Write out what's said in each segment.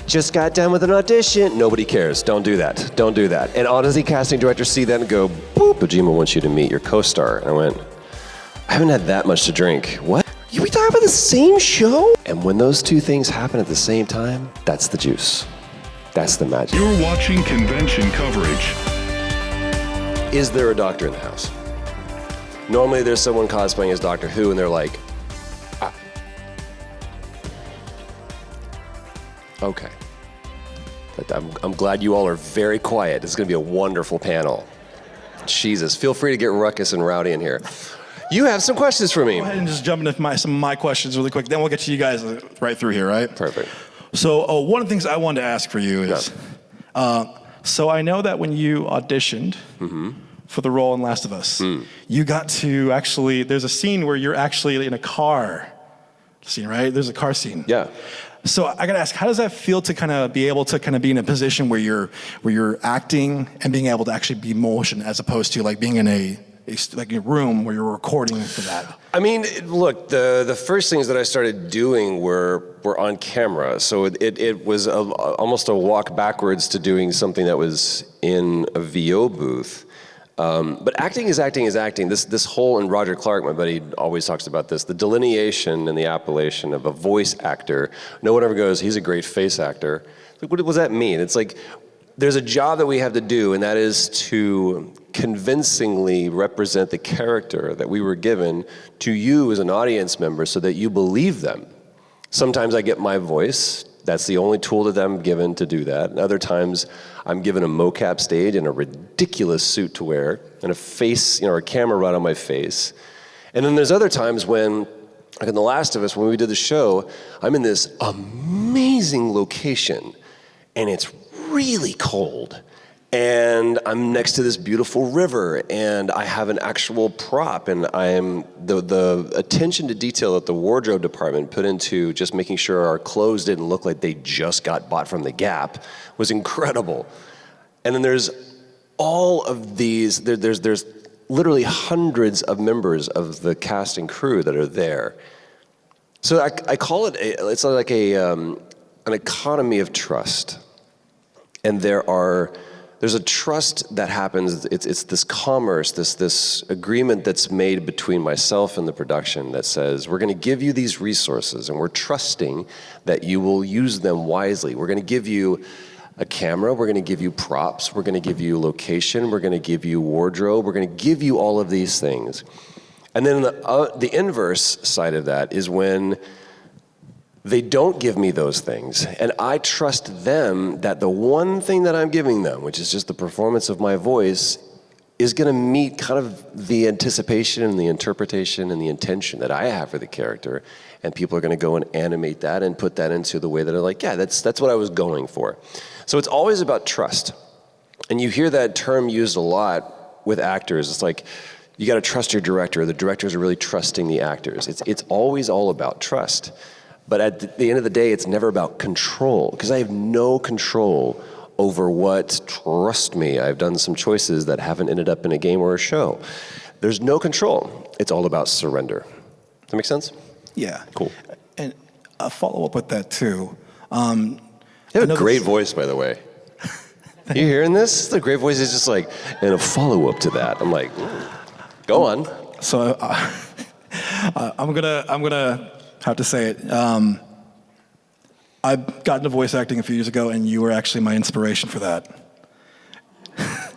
just got done with an audition. Nobody cares. Don't do that. Don't do that. And honestly, casting directors see that and go, boop, Kojima wants you to meet your co-star. And I went, I haven't had that much to drink. What? You be talking about the same show? And when those two things happen at the same time, that's the juice. That's the magic. You're watching convention coverage. Is there a doctor in the house? Normally there's someone cosplaying as Doctor Who and they're like, ah. Okay. But I'm glad you all are very quiet. It's gonna be a wonderful panel. Jesus, feel free to get ruckus and rowdy in here. You have some questions for me. Go ahead and just jump into some of my questions really quick. Then we'll get to you guys right through here, right? Perfect. So one of the things I wanted to ask for you is, so I know that when you auditioned for the role in Last of Us, you got to actually, there's a scene where you're actually in a car scene, right? There's a car scene. Yeah. So I gotta ask, how does that feel to kind of be able to kind of be in a position where you're acting and being able to actually be motion as opposed to like being in a room where you're recording for that? I mean, look, the first things that I started doing were on camera. So it was almost a walk backwards to doing something that was in a VO booth. But acting is acting is acting. This whole, and Roger Clark, my buddy, always talks about this, the delineation and the appellation of a voice actor. No one ever goes, he's a great face actor. Like, what does that mean? It's like, there's a job that we have to do, and that is to convincingly represent the character that we were given to you as an audience member so that you believe them. Sometimes I get my voice. That's the only tool that I'm given to do that. And other times I'm given a mocap stage and a ridiculous suit to wear and a face, or a camera right on my face. And then there's other times when, like in The Last of Us, when we did the show, I'm in this amazing location and it's really cold. And I'm next to this beautiful river, and I have an actual prop, and I'm the attention to detail that the wardrobe department put into just making sure our clothes didn't look like they just got bought from the Gap was incredible. And then there's all of these, there's literally hundreds of members of the cast and crew that are there. So I call it, it's like an economy of trust. And there's a trust that happens. It's this commerce, this agreement that's made between myself and the production that says, we're gonna give you these resources and we're trusting that you will use them wisely. We're gonna give you a camera, we're gonna give you props, we're gonna give you location, we're gonna give you wardrobe, we're gonna give you all of these things. And then the inverse side of that is when they don't give me those things, and I trust them that the one thing that I'm giving them, which is just the performance of my voice, is gonna meet kind of the anticipation and the interpretation and the intention that I have for the character, and people are gonna go and animate that and put that into the way that are like, yeah, that's what I was going for. So it's always about trust. And you hear that term used a lot with actors. It's like, you gotta trust your director. The directors are really trusting the actors. It's always all about trust. But at the end of the day, it's never about control, because I have no control over what, trust me, I've done some choices that haven't ended up in a game or a show. There's no control. It's all about surrender. Does that make sense? Yeah. Cool. And a follow-up with that too. You have a great voice, by the way. You hearing this? The great voice is just like, and a follow-up to that. I'm like, go on. So I'm gonna have to say it. I got into voice acting a few years ago, and you were actually my inspiration for that.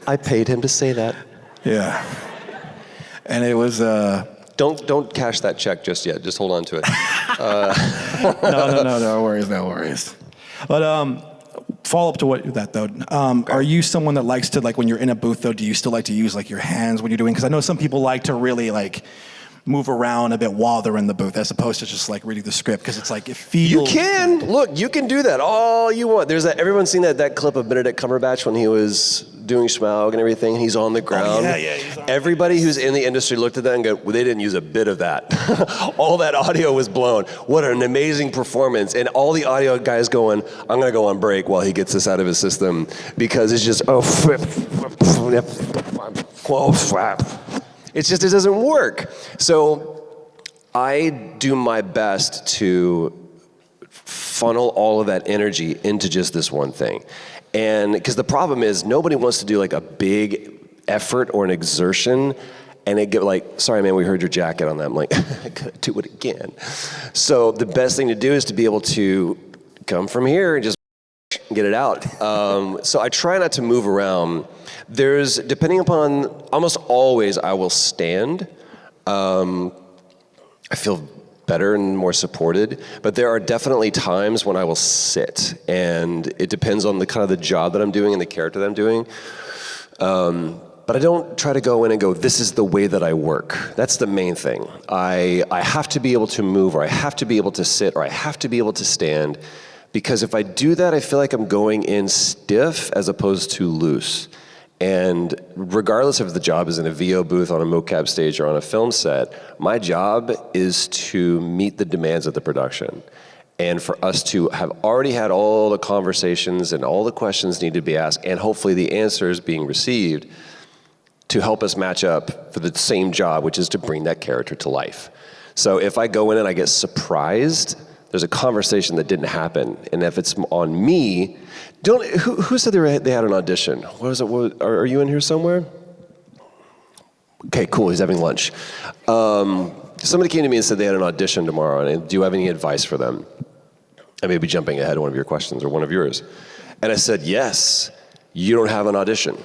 I paid him to say that. Yeah. And it was... Don't cash that check just yet. Just hold on to it. No worries. But follow up to that though. Okay. Are you someone that likes to, like, when you're in a booth though, do you still like to use like your hands when you're doing? Because I know some people like to really like move around a bit while they're in the booth, as opposed to just like reading the script, because it's like it feels. You can look. You can do that all you want. There's that. Everyone's seen that clip of Benedict Cumberbatch when he was doing Smaug and everything. He's on the ground. Oh, yeah. Everybody who's in the industry looked at that and go, well, they didn't use a bit of that. All that audio was blown. What an amazing performance! And all the audio guys going, I'm gonna go on break while he gets this out of his system, because it's just It's just, it doesn't work. So I do my best to funnel all of that energy into just this one thing. And because the problem is nobody wants to do like a big effort or an exertion and it get like, sorry man, we heard your jacket on that. I'm like, I gotta do it again. So the best thing to do is to be able to come from here and just get it out. So I try not to move around. Depending upon, almost always I will stand. I feel better and more supported, but there are definitely times when I will sit, and it depends on the kind of the job that I'm doing and the character that I'm doing. But I don't try to go in and go, this is the way that I work. That's the main thing. I have to be able to move, or I have to be able to sit, or I have to be able to stand, because if I do that, I feel like I'm going in stiff as opposed to loose. And regardless if the job is in a VO booth, on a mocap stage, or on a film set, my job is to meet the demands of the production. And for us to have already had all the conversations and all the questions need to be asked, and hopefully the answers being received, to help us match up for the same job, which is to bring that character to life. So if I go in and I get surprised, there's a conversation that didn't happen, and if it's on me, who said they had an audition? What was it? Are you in here somewhere? Okay, cool. He's having lunch. Somebody came to me and said they had an audition tomorrow, and do you have any advice for them? I may be jumping ahead of one of your questions or one of yours. And I said, yes, you don't have an audition.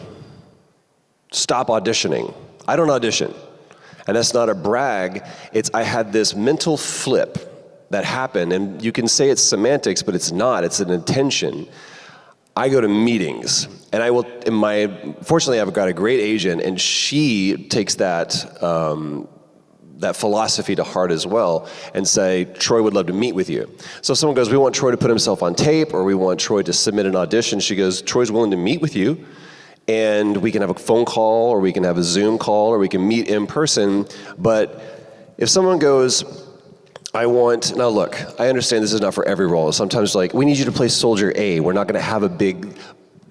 Stop auditioning. I don't audition. And that's not a brag. I had this mental flip that happened, and you can say it's semantics, but it's not. It's an intention. I go to meetings, and fortunately I've got a great agent, and she takes that philosophy to heart as well, and say, Troy would love to meet with you. So if someone goes, we want Troy to put himself on tape, or we want Troy to submit an audition, she goes, Troy's willing to meet with you, and we can have a phone call, or we can have a Zoom call, or we can meet in person. But if someone goes, now look, I understand this is not for every role. Sometimes like, we need you to play Soldier A. We're not gonna have a big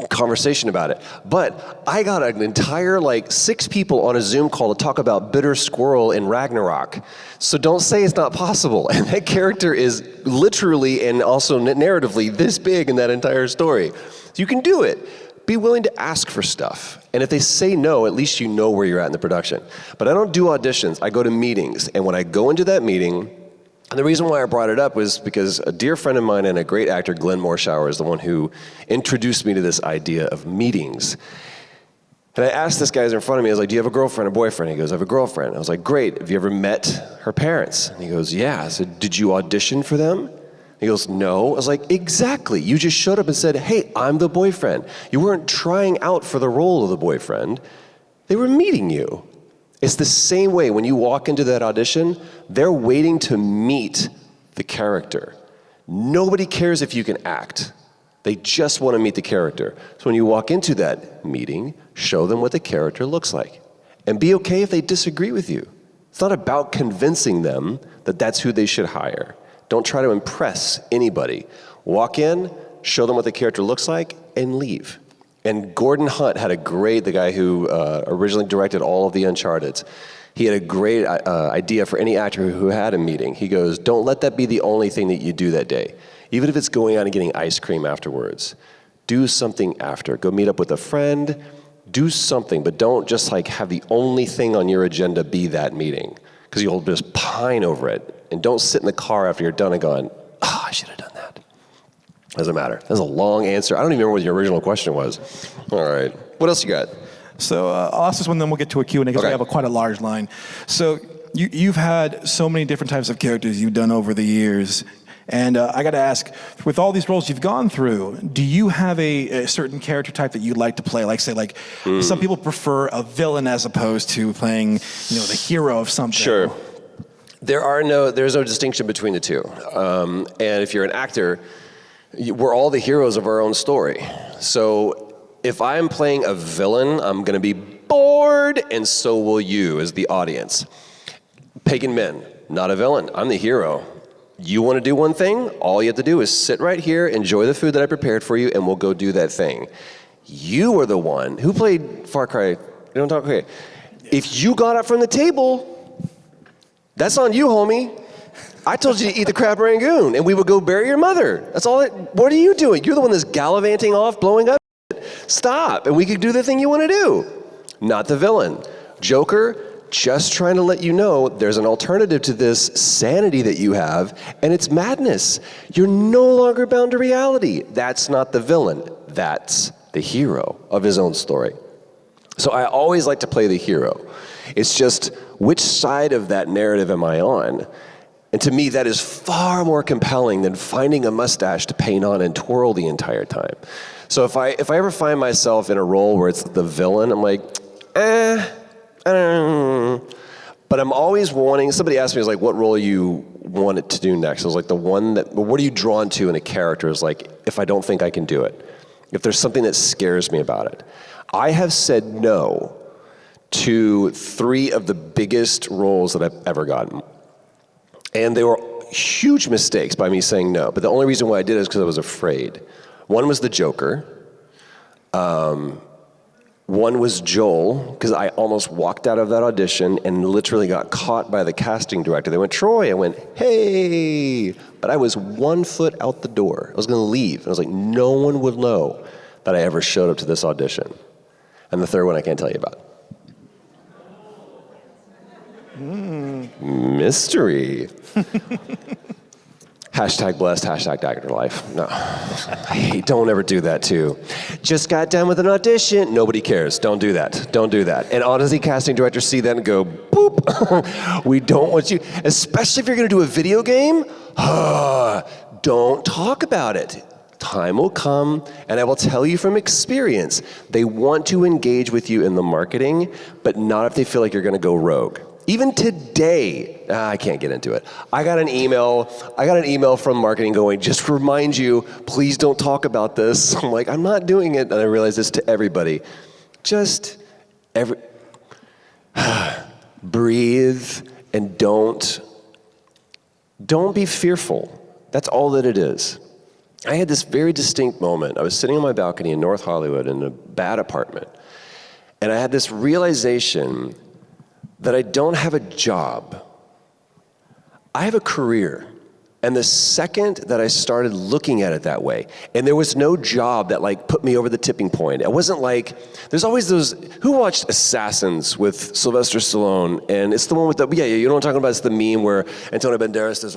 conversation about it. But I got an entire 6 people on a Zoom call to talk about Bitter Squirrel in Ragnarok. So don't say it's not possible. And that character is literally and also narratively this big in that entire story. So you can do it. Be willing to ask for stuff. And if they say no, at least you know where you're at in the production. But I don't do auditions, I go to meetings. And when I go into that meeting, and the reason why I brought it up was because a dear friend of mine and a great actor, Glenn Morshower, is the one who introduced me to this idea of meetings. And I asked this guy in front of me, I was like, do you have a girlfriend or boyfriend? He goes, I have a girlfriend. I was like, great, have you ever met her parents? And he goes, yeah. I said, did you audition for them? He goes, no. I was like, exactly. You just showed up and said, hey, I'm the boyfriend. You weren't trying out for the role of the boyfriend. They were meeting you. It's the same way when you walk into that audition, they're waiting to meet the character. Nobody cares if you can act. They just want to meet the character. So when you walk into that meeting, show them what the character looks like. And be okay if they disagree with you. It's not about convincing them that that's who they should hire. Don't try to impress anybody. Walk in, show them what the character looks like, and leave. And Gordon Hunt had the guy who originally directed all of the Uncharted, he had a great idea for any actor who had a meeting. He goes, don't let that be the only thing that you do that day. Even if it's going out and getting ice cream afterwards, do something after. Go meet up with a friend, do something, but don't just have the only thing on your agenda be that meeting, because you'll just pine over it. And don't sit in the car after you're done and going, I should have done that. Doesn't matter. That's a long answer. I don't even remember what your original question was. All right. What else you got? So I'll ask this one, then we'll get to a Q&A, because we have quite a large line. So you've had so many different types of characters you've done over the years. And I got to ask, with all these roles you've gone through, do you have a certain character type that you'd like to play? Some people prefer a villain as opposed to playing, the hero of something. Sure. There's no distinction between the two. And if you're an actor, we're all the heroes of our own story. So if I'm playing a villain, I'm going to be bored, and so will you as the audience. Pagan Men, not a villain. I'm the hero. You want to do one thing? All you have to do is sit right here, enjoy the food that I prepared for you, and we'll go do that thing. You are the one who played Far Cry. You don't talk. Okay. If you got up from the table, that's on you, homie. I told you to eat the crab rangoon, and we would go bury your mother. That's all. What are you doing? You're the one that's gallivanting off, blowing up. Stop, and we could do the thing you want to do. Not the villain. Joker, just trying to let you know there's an alternative to this sanity that you have, and it's madness. You're no longer bound to reality. That's not the villain. That's the hero of his own story. So I always like to play the hero. It's just, which side of that narrative am I on? And to me, that is far more compelling than finding a mustache to paint on and twirl the entire time. So if I ever find myself in a role where it's the villain, I'm like, I don't know. But I'm always wanting, somebody asked me, like, what role you want it to do next? I was like, the one that, what are you drawn to in a character? Is like, if I don't think I can do it. If there's something that scares me about it. I have said no to 3 of the biggest roles that I've ever gotten. And they were huge mistakes by me saying no. But the only reason why I did it is because I was afraid. One was the Joker. One was Joel, because I almost walked out of that audition and literally got caught by the casting director. They went, Troy. I went, hey. But I was 1 foot out the door. I was going to leave. And I was like, no one would know that I ever showed up to this audition. And the third one I can't tell you about. Mystery. Hashtag blessed, hashtag Dagger Life. No, don't ever do that too. Just got done with an audition. Nobody cares. Don't do that. Don't do that. And honestly, casting directors see that and go, boop. We don't want you, especially if you're going to do a video game. Don't talk about it. Time will come, and I will tell you from experience, they want to engage with you in the marketing, but not if they feel like you're going to go rogue. Even today, I can't get into it. I got an email from marketing going, just remind you, please don't talk about this. I'm like, I'm not doing it. And I realize this to everybody. Just breathe and don't be fearful. That's all that it is. I had this very distinct moment. I was sitting on my balcony in North Hollywood in a bad apartment. And I had this realization that I don't have a job. I have a career. And the second that I started looking at it that way, and there was no job that like put me over the tipping point. It wasn't like, there's always those, who watched Assassins with Sylvester Stallone? And it's the one with the, you know what I'm talking about? It's the meme where Antonio Banderas does,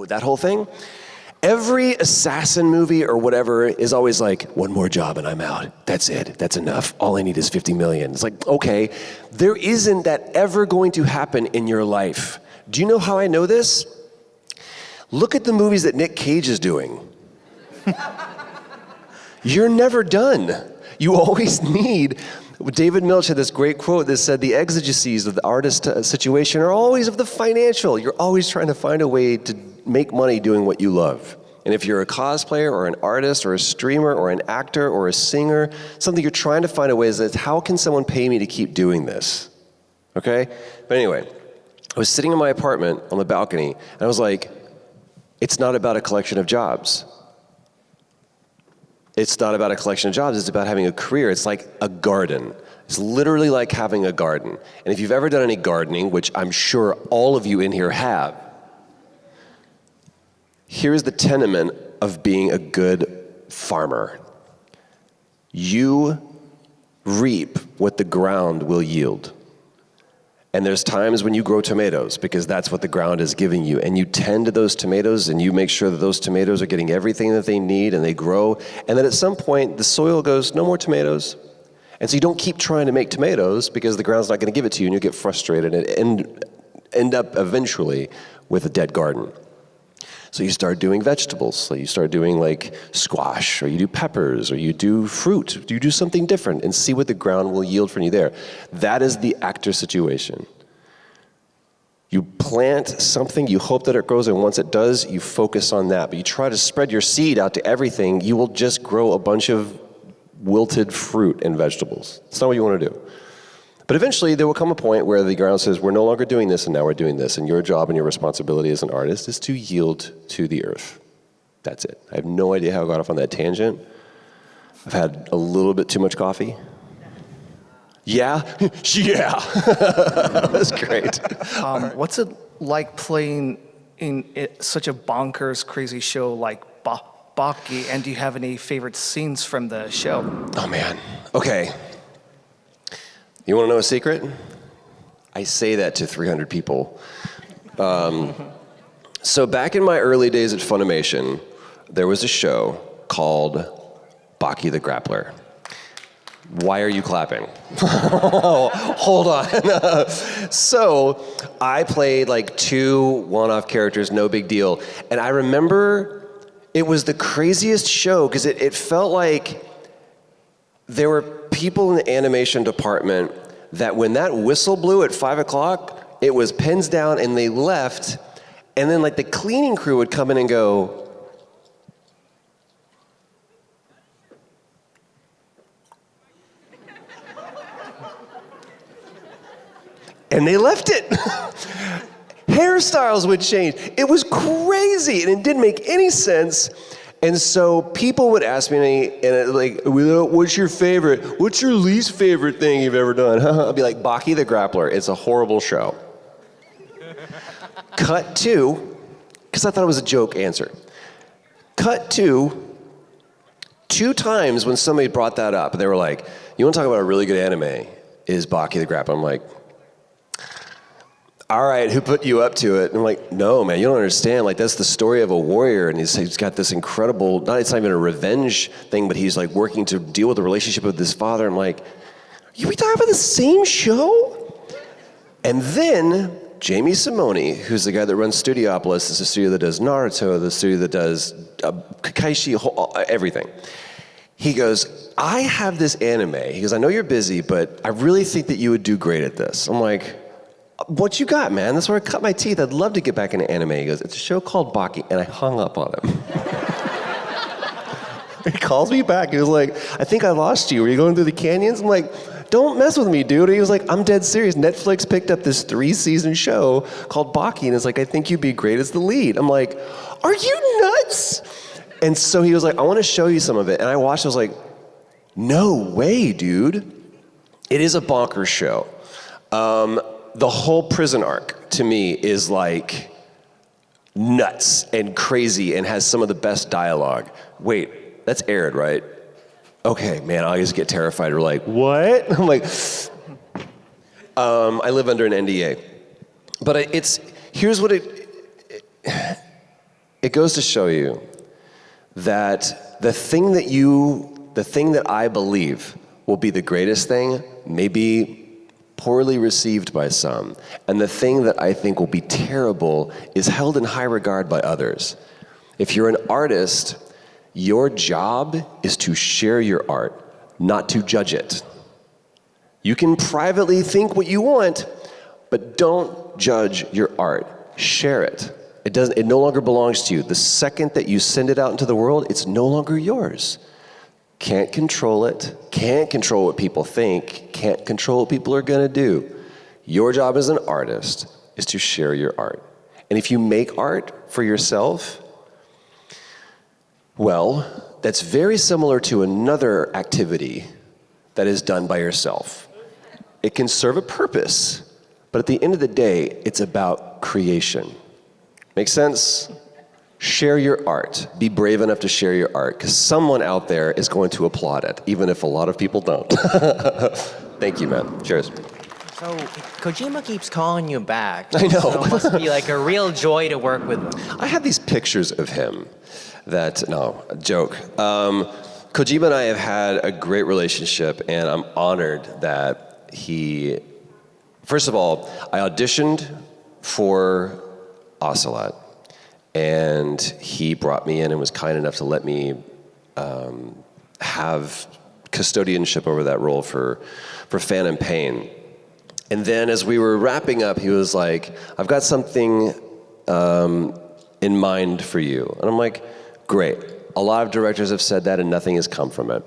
that whole thing. Every assassin movie or whatever is always like, one more job and I'm out. That's it. That's enough. All I need is 50 million. It's like, okay, there isn't that ever going to happen in your life. Do you know how I know this? Look at the movies that Nick Cage is doing. You're never done. You always need, David Milch had this great quote that said, the exigencies of the artist situation are always of the financial. You're always trying to find a way to make money doing what you love. And if you're a cosplayer or an artist or a streamer or an actor or a singer, something you're trying to find a way is how can someone pay me to keep doing this? Okay? But anyway, I was sitting in my apartment on the balcony and I was like, it's not about a collection of jobs. It's not about a collection of jobs, it's about having a career. It's like a garden. It's literally like having a garden. And if you've ever done any gardening, which I'm sure all of you in here have, here's the tenement of being a good farmer. You reap what the ground will yield. And there's times when you grow tomatoes because that's what the ground is giving you. And you tend to those tomatoes and you make sure that those tomatoes are getting everything that they need and they grow. And then at some point, the soil goes, no more tomatoes. And so you don't keep trying to make tomatoes because the ground's not going to give it to you and you get frustrated and end up eventually with a dead garden. So you start doing vegetables. So you start doing like squash, or you do peppers, or you do fruit. You do something different and see what the ground will yield for you there. That is the actor situation. You plant something, you hope that it grows, and once it does, you focus on that. But you try to spread your seed out to everything, you will just grow a bunch of wilted fruit and vegetables. It's not what you want to do. But eventually, there will come a point where the ground says, we're no longer doing this, and now we're doing this. And your job and your responsibility as an artist is to yield to the earth. That's it. I have no idea how I got off on that tangent. I've had a little bit too much coffee. Yeah? Yeah. That's great. What's it like playing such a bonkers, crazy show like Baki? And do you have any favorite scenes from the show? Oh man. Okay. You want to know a secret? I say that to 300 people. So back in my early days at Funimation, there was a show called Baki the Grappler. Why are you clapping? Hold on. So I played like 2 one-off characters, no big deal. And I remember it was the craziest show because it felt like there were people in the animation department that when that whistle blew at 5 o'clock, it was pens down and they left. And then like the cleaning crew would come in and go, and they left it. Hairstyles would change. It was crazy, and it didn't make any sense. And so people would ask me, what's your favorite? What's your least favorite thing you've ever done? I'd be like, Baki the Grappler. It's a horrible show. Cut to, because I thought it was a joke answer. Cut to 2 times when somebody brought that up, and they were like, you want to talk about a really good anime? Is Baki the Grappler. I'm like, all right, who put you up to it? And I'm like, no, man, you don't understand. Like, that's the story of a warrior, and he's got this incredible, it's not even a revenge thing, but he's like working to deal with the relationship with his father. I'm like, you be talking about the same show? And then Jamie Simone, who's the guy that runs Studiopolis, it's a studio that does Naruto, the studio that does Kakaishi, everything. He goes, I have this anime. He goes, I know you're busy, but I really think that you would do great at this. I'm like, what you got, man? That's where I cut my teeth. I'd love to get back into anime. He goes, it's a show called Baki, and I hung up on him. He calls me back. He was like, I think I lost you. Were you going through the canyons? I'm like, don't mess with me, dude. And he was like, I'm dead serious. Netflix picked up this 3-season show called Baki, and it's like, I think you'd be great as the lead. I'm like, are you nuts? And so he was like, I want to show you some of it. And I watched, I was like, no way, dude. It is a bonkers show. The whole prison arc, to me, is like nuts and crazy and has some of the best dialogue. Wait, that's aired, right? Okay, man, I just get terrified. We're like, what? I'm like, I live under an NDA. But here's what it goes to show you that the thing that I believe will be the greatest thing may be poorly received by some, and the thing that I think will be terrible is held in high regard by others. If you're an artist, your job is to share your art, not to judge it. You can privately think what you want, but don't judge your art. Share it. It no longer belongs to you. The second that you send it out into the world, it's no longer yours. Can't control it, can't control what people think, can't control what people are gonna do. Your job as an artist is to share your art. And if you make art for yourself, well, that's very similar to another activity that is done by yourself. It can serve a purpose, but at the end of the day, it's about creation. Make sense? Share your art. Be brave enough to share your art, because someone out there is going to applaud it, even if a lot of people don't. Thank you, man. Cheers. So Kojima keeps calling you back. I know. So it must be like a real joy to work with him. I have these pictures of him a joke. Kojima and I have had a great relationship, and I'm honored that first of all, I auditioned for Ocelot. And he brought me in and was kind enough to let me have custodianship over that role for Phantom Pain. And then as we were wrapping up, he was like, I've got something in mind for you. And I'm like, great. A lot of directors have said that and nothing has come from it.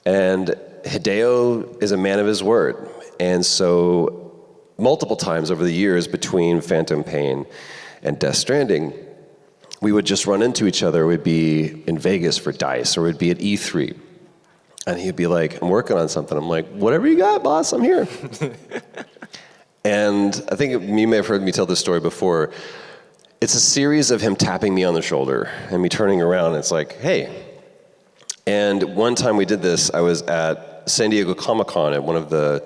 And Hideo is a man of his word. And so multiple times over the years between Phantom Pain and Death Stranding, we would just run into each other. We'd be in Vegas for DICE, or we'd be at E3. And he'd be like, I'm working on something. I'm like, whatever you got, boss, I'm here. And I think you may have heard me tell this story before. it's a series of him tapping me on the shoulder and me turning around. And it's like, hey. And one time we did this, I was at San Diego Comic-Con at one of the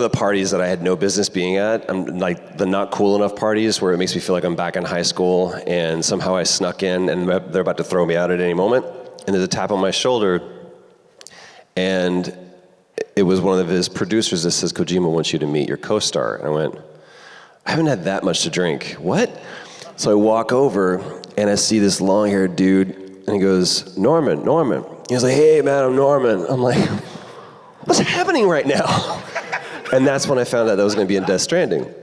parties that I had no business being at. I'm like the not cool enough parties where it makes me feel like I'm back in high school, and somehow I snuck in and they're about to throw me out at any moment. And there's a tap on my shoulder, and it was one of his producers that says, Kojima wants you to meet your co-star. And I went, I haven't had that much to drink. What? So I walk over and I see this long-haired dude, and he goes, Norman. He's like, hey man, I'm Norman. I'm like, what's happening right now? And that's when I found out that I was going to be in Death Stranding.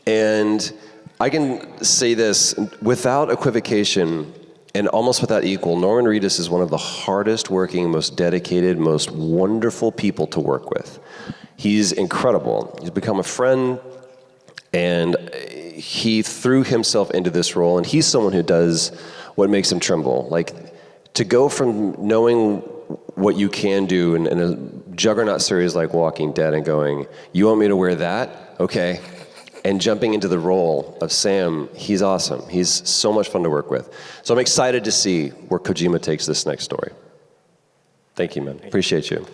And I can say this without equivocation and almost without equal, Norman Reedus is one of the hardest working, most dedicated, most wonderful people to work with. He's incredible. He's become a friend, and he threw himself into this role, and he's someone who does what makes him tremble. Like, to go from knowing what you can do in a juggernaut series like Walking Dead and going, you want me to wear that? Okay. And jumping into the role of Sam, he's awesome. He's so much fun to work with. So I'm excited to see where Kojima takes this next story. Thank you, man. Appreciate you.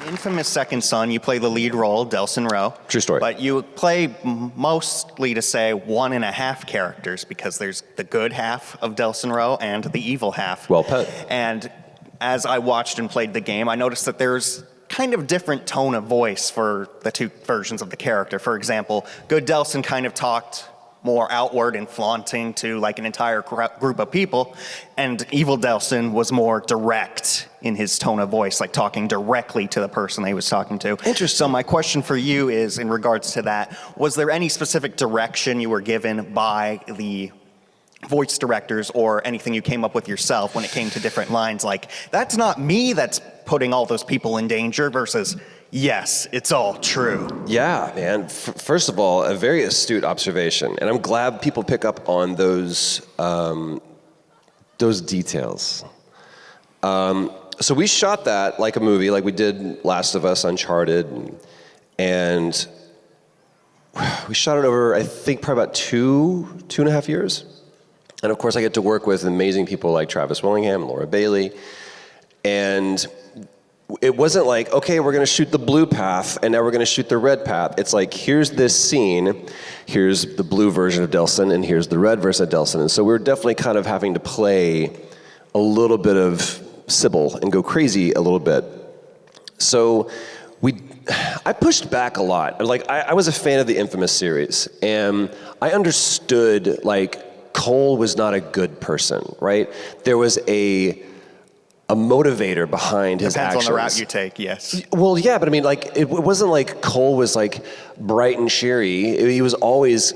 Infamous Second Son, you play the lead role, Delsin Rowe. True story. But you play mostly to say 1.5 characters, because there's the good half of Delsin Rowe and the evil half. Well put. And as I watched and played the game, I noticed that there's kind of different tone of voice for the two versions of the character. For example, good Delsin kind of talked more outward and flaunting to like an entire group of people, and evil Delsin was more direct in his tone of voice, like talking directly to the person he was talking to. Interesting. So my question for you is, in regards to that, was there any specific direction you were given by the voice directors, or anything you came up with yourself when it came to different lines, like, that's not me that's putting all those people in danger, versus, yes, it's all true? Yeah, man. First of all, a very astute observation, and I'm glad people pick up on those details. So we shot that like a movie, like we did Last of Us, Uncharted, and we shot it over, I think, probably about 2.5 years. And of course, I get to work with amazing people like Travis Willingham, Laura Bailey, and it wasn't like, okay, we're gonna shoot the blue path and now we're gonna shoot the red path. It's like, here's this scene, here's the blue version of Delsin, and here's the red version of Delsin. And so we were definitely kind of having to play a little bit of Sybil and go crazy a little bit. So I pushed back a lot. Like, I was a fan of the Infamous series, and I understood, like, Cole was not a good person, right? There was a motivator behind his actions. Depends on the route you take, yes. Well, yeah, but I mean, like, it wasn't like Cole was like bright and cheery. He was always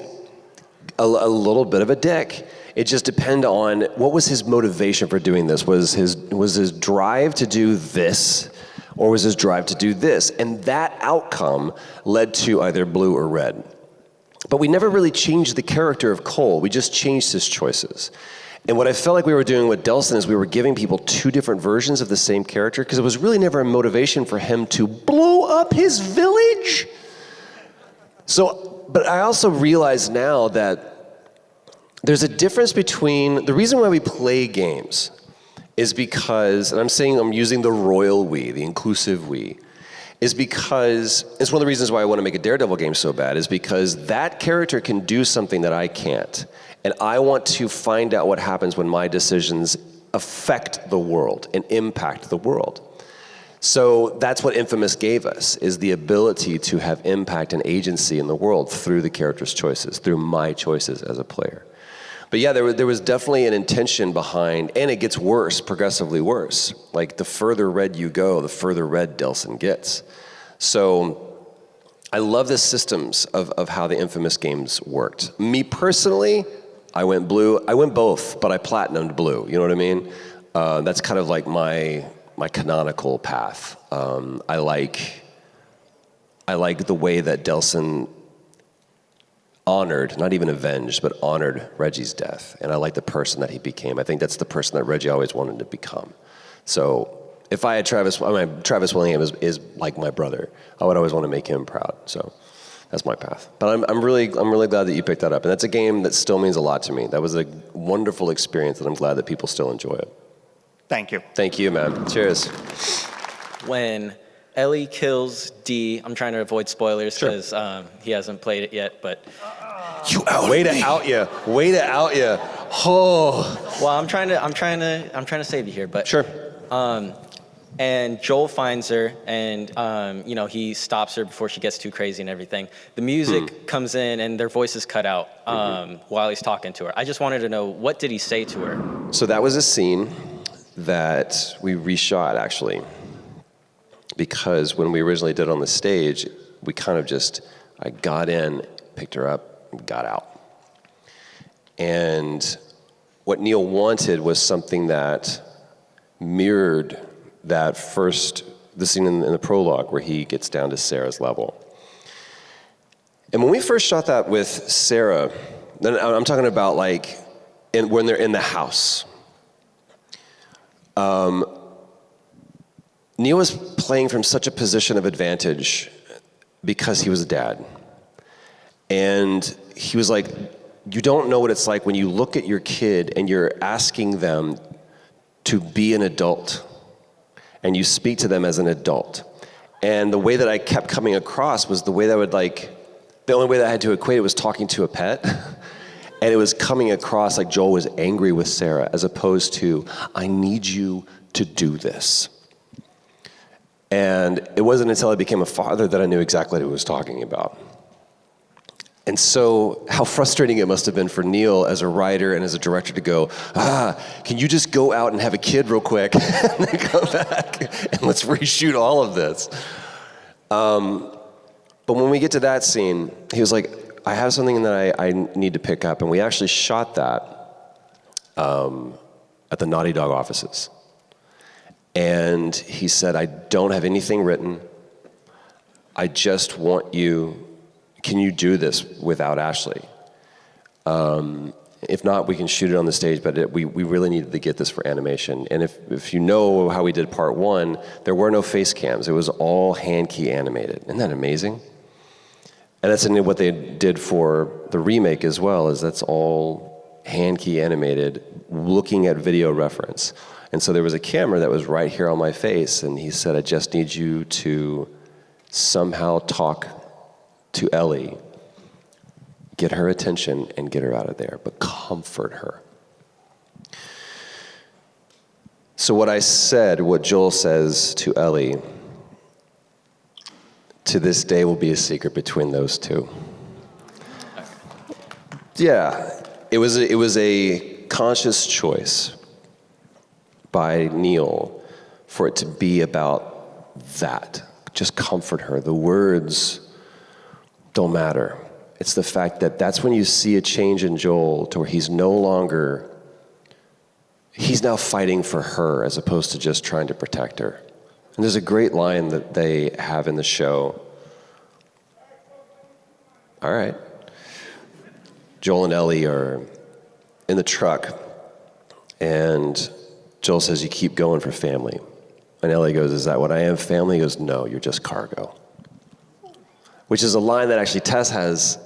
a little bit of a dick. It just depended on what was his motivation for doing this. Was his drive to do this, or was his drive to do this? And that outcome led to either blue or red. But we never really changed the character of Cole. We just changed his choices. And what I felt like we were doing with Delsin is we were giving people two different versions of the same character, because it was really never a motivation for him to blow up his village. So, but I also realize now that there's a difference between, the reason why we play games is because, and I'm using the royal we, the inclusive we, is because, it's one of the reasons why I want to make a Daredevil game so bad, is because that character can do something that I can't. And I want to find out what happens when my decisions affect the world and impact the world. So that's what Infamous gave us, is the ability to have impact and agency in the world through the character's choices, through my choices as a player. But yeah, there was definitely an intention behind, and it gets worse, progressively worse. Like, the further red you go, the further red Delsin gets. So I love the systems of how the Infamous games worked. Me personally, I went blue. I went both, but I platinumed blue. You know what I mean? That's kind of like my canonical path. I like the way that Delsin honored, not even avenged, but honored Reggie's death. And I like the person that he became. I think that's the person that Reggie always wanted to become. So if I had Travis Willingham is like my brother. I would always want to make him proud. So as my path. But I'm really glad that you picked that up. And that's a game that still means a lot to me. That was a wonderful experience, and I'm glad that people still enjoy it. Thank you. Thank you, man. Cheers. When Ellie kills D, I'm trying to avoid spoilers Sure. because he hasn't played it yet, but Way to out you. Way to out you. Oh. well, I'm trying to save you here, but Sure. and Joel finds her, and he stops her before she gets too crazy and everything. The music comes in, and their voices cut out while he's talking to her. I just wanted to know, what did he say to her? So that was a scene that we reshot, actually, because when we originally did it on the stage, we kind of I got in, picked her up, and got out. And what Neil wanted was something that mirrored the scene in the prologue where he gets down to Sarah's level. And when we first shot that with Sarah, then I'm talking about when they're in the house. Neil was playing from such a position of advantage because he was a dad. And he was like, you don't know what it's like when you look at your kid and you're asking them to be an adult, and you speak to them as an adult. And the way that I kept coming across was the way that the only way that I had to equate it was talking to a pet. And it was coming across like Joel was angry with Sarah, as opposed to, I need you to do this. And it wasn't until I became a father that I knew exactly what he was talking about. And so how frustrating it must have been for Neil as a writer and as a director to go, can you just go out and have a kid real quick and then come back and let's reshoot all of this. But when we get to that scene, he was like, I have something that I need to pick up. And we actually shot that at the Naughty Dog offices. And he said, I don't have anything written. I just want you, can you do this without Ashley? If not, we can shoot it on the stage, but we really needed to get this for animation. And if you know how we did part one, there were no face cams. It was all hand key animated. Isn't that amazing? And that's what they did for the remake as well, is that's all hand key animated, looking at video reference. And so there was a camera that was right here on my face, and he said, I just need you to somehow talk to Ellie, get her attention, and get her out of there, but comfort her. So what I said, what Joel says to Ellie, to this day will be a secret between those two. Yeah, it was a conscious choice by Neil for it to be about that. Just comfort her. The words don't matter. It's the fact that that's when you see a change in Joel to where he's now fighting for her as opposed to just trying to protect her. And there's a great line that they have in the show. All right. Joel and Ellie are in the truck, and Joel says, you keep going for family. And Ellie goes, is that what I am, family? He goes, no, you're just cargo. Which is a line that actually Tess has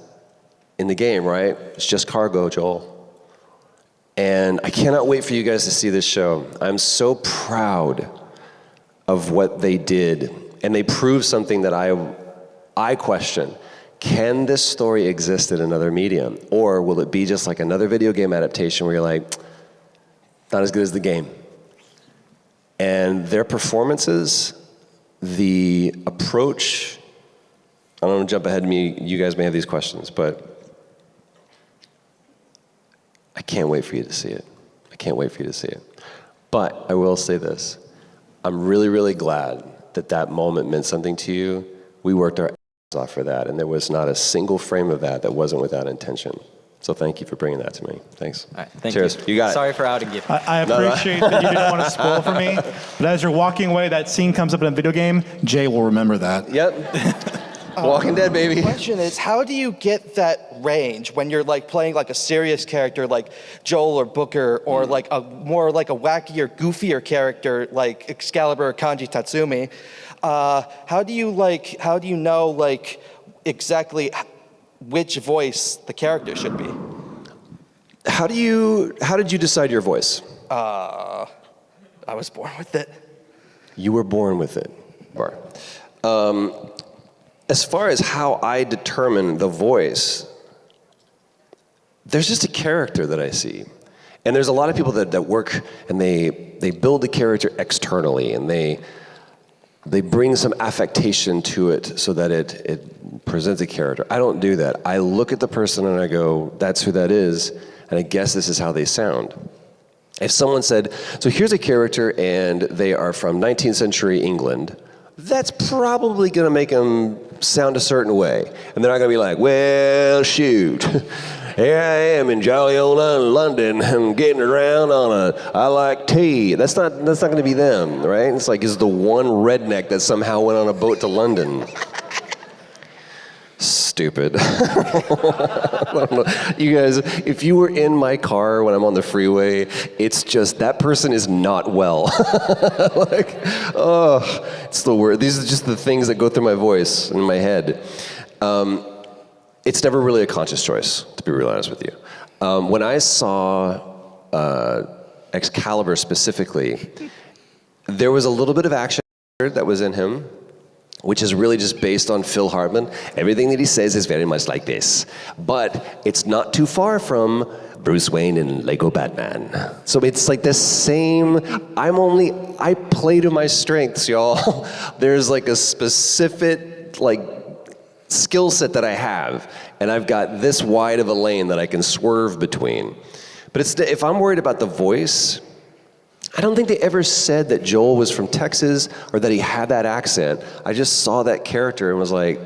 in the game, right? It's just cargo, Joel. And I cannot wait for you guys to see this show. I'm so proud of what they did. And they proved something that I question. Can this story exist in another medium? Or will it be just like another video game adaptation where you're like, not as good as the game? And their performances, the approach, I don't want to jump ahead of me, you guys may have these questions, but I can't wait for you to see it. I can't wait for you to see it. But I will say this, I'm really, really glad that that moment meant something to you. We worked our ass off for that, and there was not a single frame of that wasn't without intention. So thank you for bringing that to me. Thanks. All right, thank Cheers. you. You got it. Sorry for outing you. I appreciate that you didn't want to spoil for me, but as you're walking away, that scene comes up in a video game, Jay will remember that. Yep. Walking Dead, baby. The question is, how do you get that range when you're like playing like a serious character like Joel or Booker, or like a more like a wackier, goofier character like Excalibur or Kanji Tatsumi? How do you know exactly which voice the character should be. How did you decide your voice? I was born with it. You were born with it. As far as how I determine the voice, there's just a character that I see. And there's a lot of people that work and they build the character externally and they bring some affectation to it so that it presents a character. I don't do that. I look at the person and I go, that's who that is, and I guess this is how they sound. If someone said, so here's a character and they are from 19th century England, that's probably gonna make them sound a certain way. And they're not gonna be like, well, shoot. Here I am in jolly old London. I'm getting around on I like tea. That's not going to be them, right? It's like, is the one redneck that somehow went on a boat to London. Stupid. I don't know. You guys, if you were in my car when I'm on the freeway, it's just, that person is not well. Like, oh, it's the word. These are just the things that go through my voice and my head. It's never really a conscious choice, to be real honest with you. When I saw Excalibur specifically, there was a little bit of action that was in him, which is really just based on Phil Hartman. Everything that he says is very much like this. But it's not too far from Bruce Wayne in Lego Batman. So it's like the same, I play to my strengths, y'all. There's like a specific, like, skill set that I have, and I've got this wide of a lane that I can swerve between. But if I'm worried about the voice, I don't think they ever said that Joel was from Texas or that he had that accent. I just saw that character and was like,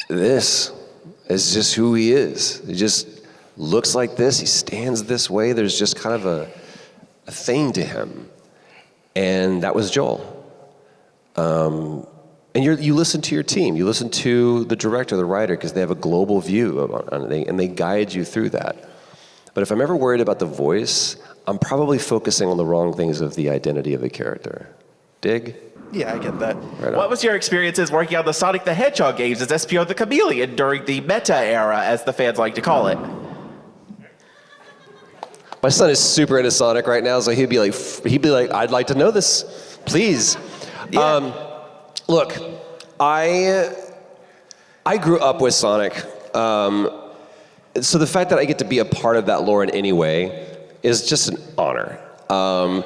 this is just who he is. He just looks like this, he stands this way, there's just kind of a thing to him. And that was Joel. And you listen to your team, you listen to the director, the writer, because they have a global view on it, and they guide you through that. But if I'm ever worried about the voice, I'm probably focusing on the wrong things of the identity of the character. Dig? Yeah, I get that. Right on. What was your experiences working on the Sonic the Hedgehog games as SPO the Chameleon during the meta era, as the fans like to call it? My son is super into Sonic right now, so he'd be like, I'd like to know this, please. Yeah. Look, I grew up with Sonic, so the fact that I get to be a part of that lore in any way is just an honor. I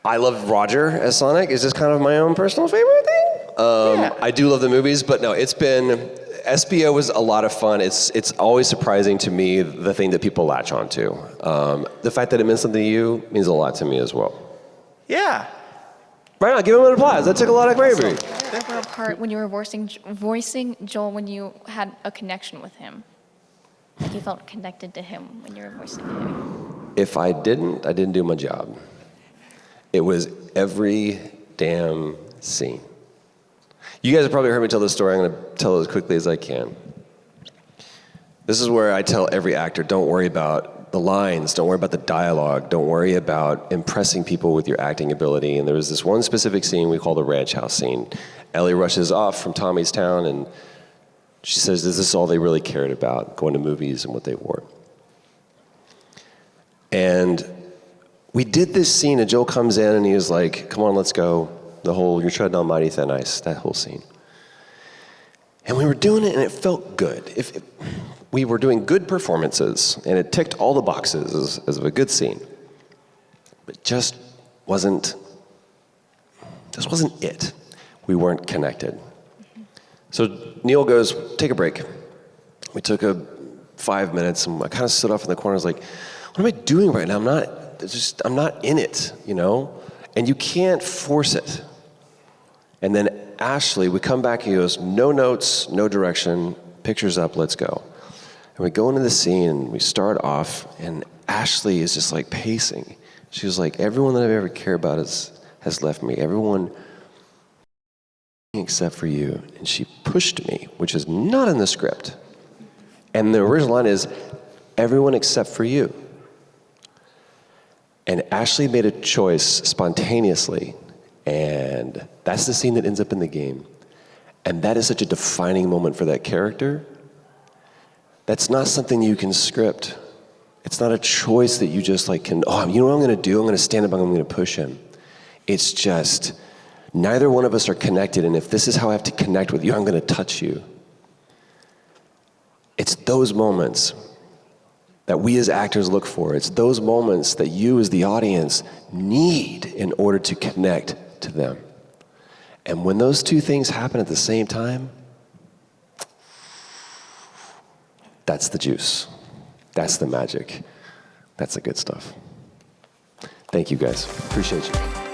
love Roger as Sonic. It's just kind of my own personal favorite thing. I do love the movies, but no, SPO was a lot of fun. It's always surprising to me the thing that people latch onto. The fact that it meant something to you means a lot to me as well. Yeah. Right on, give him an applause. That took a lot of bravery. Favorite part when you were voicing Joel, when you had a connection with him, like you felt connected to him when you were voicing him. If I didn't do my job. It was every damn scene. You guys have probably heard me tell this story. I'm going to tell it as quickly as I can. This is where I tell every actor, don't worry about the lines, don't worry about the dialogue, don't worry about impressing people with your acting ability. And there was this one specific scene we call the ranch house scene. Ellie rushes off from Tommy's town and she says this is all they really cared about, going to movies and what they wore. And we did this scene and Joel comes in and he was like, come on, let's go. You're treading on mighty thin ice, that whole scene. And we were doing it and it felt good. We were doing good performances, and it ticked all the boxes as of a good scene. But just wasn't it. We weren't connected. So Neil goes, take a break. We took 5 minutes, and I kind of stood off in the corner. I was like, what am I doing right now? I'm not in it, you know? And you can't force it. And then Ashley, we come back, and he goes, no notes, no direction, pictures up, let's go. And we go into the scene, and we start off, and Ashley is just like pacing. She was like, everyone that I've ever cared about has left me. Everyone except for you. And she pushed me, which is not in the script. And the original line is, everyone except for you. And Ashley made a choice spontaneously, and that's the scene that ends up in the game. And that is such a defining moment for that character. That's not something you can script. It's not a choice that you just like can, oh, you know what I'm gonna do? I'm gonna stand up and I'm gonna push him. It's just, neither one of us are connected, and if this is how I have to connect with you, I'm gonna touch you. It's those moments that we as actors look for. It's those moments that you as the audience need in order to connect to them. And when those two things happen at the same time, that's the juice. That's the magic. That's the good stuff. Thank you guys. Appreciate you.